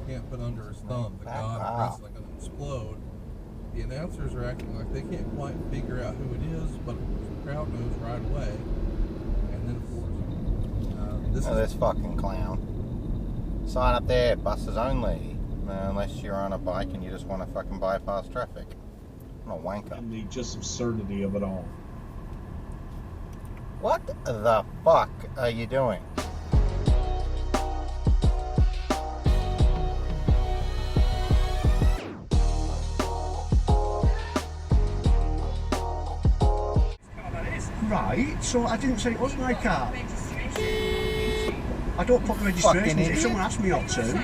can't put under his thumb. The god of wrestling going to explode. The announcers are acting like they can't quite figure out who it is, but the crowd knows right away. And then, of course, this fucking clown. Sign up there, buses only. Unless you're on a bike and you just want to fucking bypass traffic. What a wanker. And the just absurdity of it all. What the fuck are you doing? Right, so I didn't say it was my car. I don't put the registration. If someone asked me not to.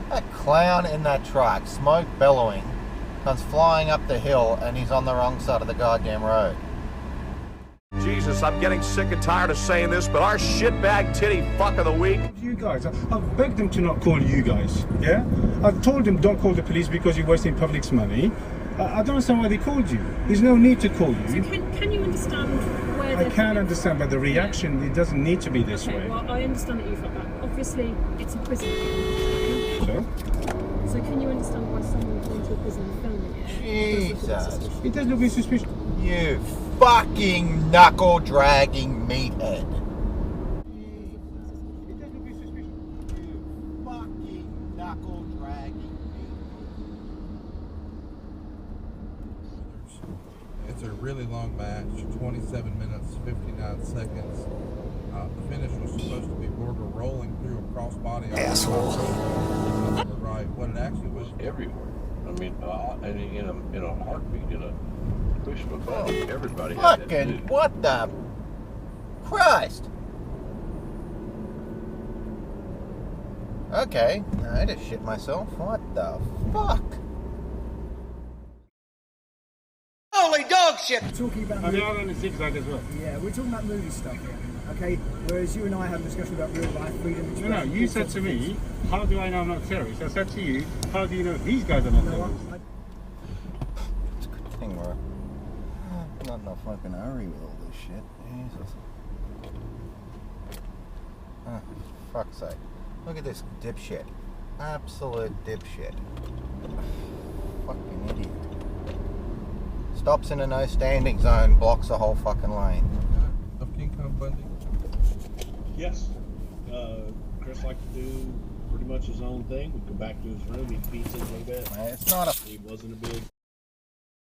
That clown in that truck, smoke bellowing, comes flying up the hill and he's on the wrong side of the goddamn road. Jesus, I'm getting sick and tired of saying this, but our shitbag titty fuck of the week. You guys, I've begged them to not call you guys, yeah? I've told them don't call the police because you're wasting public's money. I don't understand why they called you. There's no need to call you. So can you understand where I can understand, but the reaction, it doesn't need to be this way. Well, I understand that you felt that. Obviously, it's a prison. So can you understand why someone would go into a prison and filming it? Jesus. It does look a bit suspicious. You fucking knuckle-dragging meathead. It does look a bit suspicious. You fucking knuckle-dragging meathead. it's a really long match, 27 minutes, 59 seconds. The finish was supposed to be Border rolling through a crossbody. Asshole. Right, what it actually was everywhere. I mean, in a heartbeat, in a push of a button, everybody had that Fucking, too. what the Christ? Okay, I just shit myself. What the fuck? Holy dog shit! We're talking about I'm out on the zigzag as well. yeah, we're talking about movie stuff here, okay? Whereas you and I had a discussion about real life freedom. No, you said to me, how do I know I'm not terrorist? I said to you, how do you know these guys are not terrorists? It's a good thing we're not in a fucking hurry with all this shit. Jesus. Oh, fuck's sake. Look at this dipshit. Absolute dipshit. Fucking idiot. Stops in a no standing zone, blocks the whole fucking lane. of King Kong Bundy. Yes. Chris liked to do pretty much his own thing. He'd go back to his room, eat pizza, and go to bed. It's not a He wasn't a big...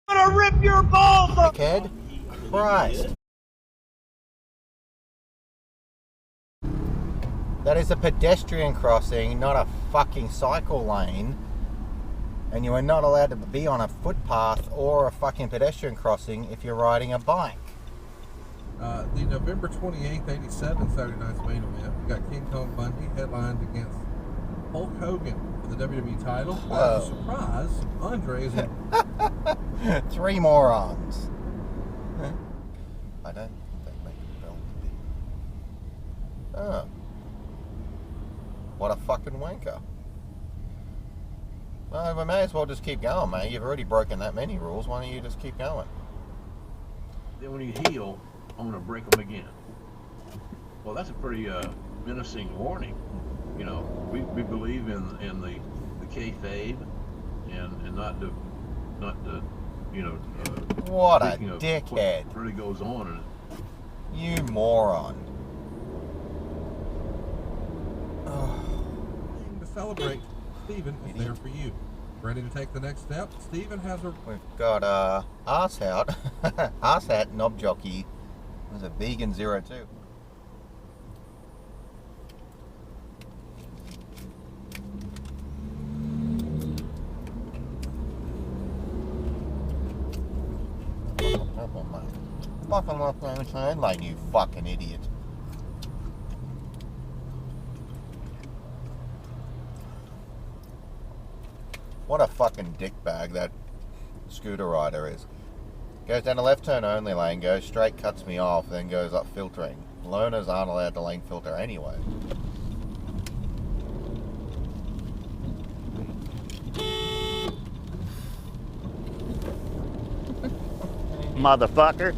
I'm gonna rip your balls off! Kid? Christ. That is a pedestrian crossing, not a fucking cycle lane. And you are not allowed to be on a footpath or a fucking pedestrian crossing if you're riding a bike. The November 28th, 87 Saturday Night's main event, we got King Kong Bundy headlined against Hulk Hogan for the WWE title. As a surprise, Andre is in. 3 morons. I don't think they can build it. Oh. What a fucking wanker. Well, we may as well just keep going, mate. You've already broken that many rules. Why don't you just keep going? Then when you heal, I'm going to break them again. Well, that's a pretty menacing warning. You know, we believe in the kayfabe and not the What a speaking of dickhead. what really goes on. You moron. To celebrate, Steven is there for you. Ready to take the next step? Steven has a... We've got Arse Hat, Arse Hat Knob Jockey. There's a Vegan 02. Fucking left hand lane, you fucking idiot. What a fucking dickbag that scooter rider is. Goes down a left turn only lane, goes straight, cuts me off, then goes up filtering. Loners aren't allowed to lane filter anyway. Motherfucker.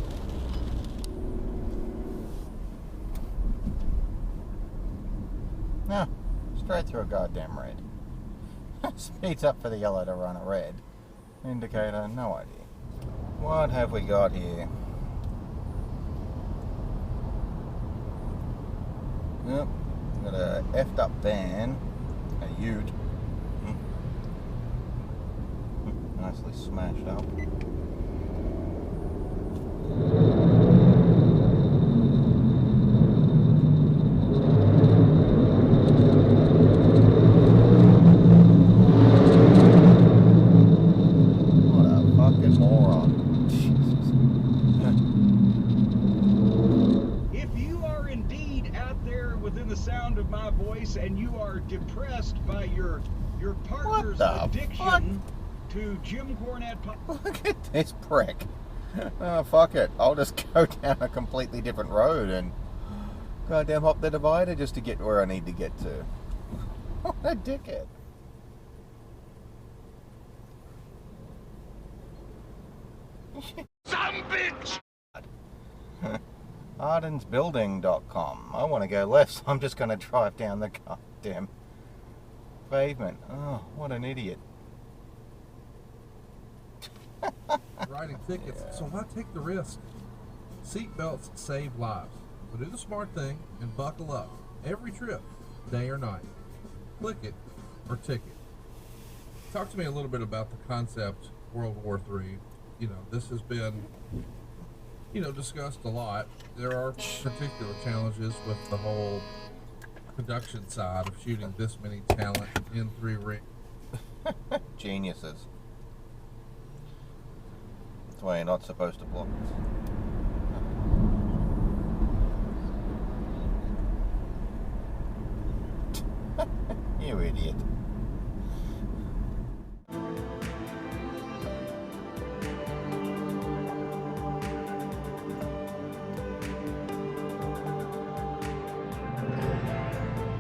Yeah, straight through a goddamn red? Speeds up for the yellow to run a red. Indicator, no idea. What have we got here? Yep, got a effed up van, a ute. Nicely smashed up. What a fucking moron. Jesus. If you are indeed out there within the sound of my voice and you are depressed by your partner's addiction to Jim Cornette Look at this prick. Oh, fuck it. I'll just go down a completely different road and goddamn hop the divider just to get where I need to get to. What a dickhead. Some bitch! Ardensbuilding.com. I want to go left, so I'm just going to drive down the goddamn pavement. Oh, what an idiot. Writing tickets, so why take the risk? Seat belts save lives. So do the smart thing and buckle up. Every trip, day or night. Click it or ticket. Talk to me a little bit about the concept World War III. You know, this has been, discussed a lot. There are particular challenges with the whole production side of shooting this many talent in 3 rings. Geniuses. That's why you're not supposed to block it. You idiot.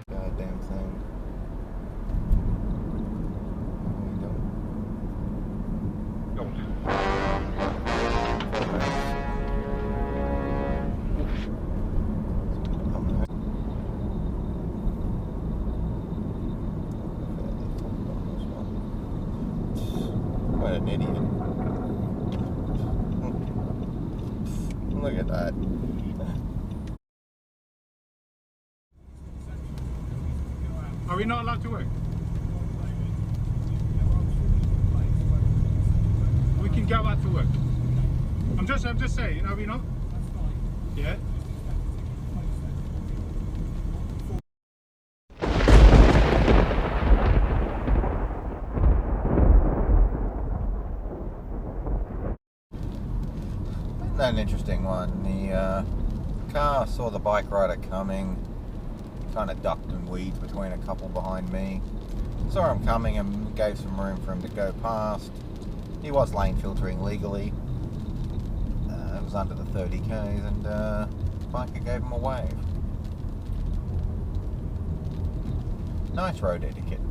Goddamn thing. What an idiot. Look at that. Are we not allowed to work? We can go out to work. I'm just saying, are we not? Yeah. Isn't that an interesting one? The car saw the bike rider coming, kind of ducked and weaved between a couple behind me. Saw him coming and gave some room for him to go past. He was lane filtering legally. It was under the 30k's and biker gave him a wave. Nice road etiquette.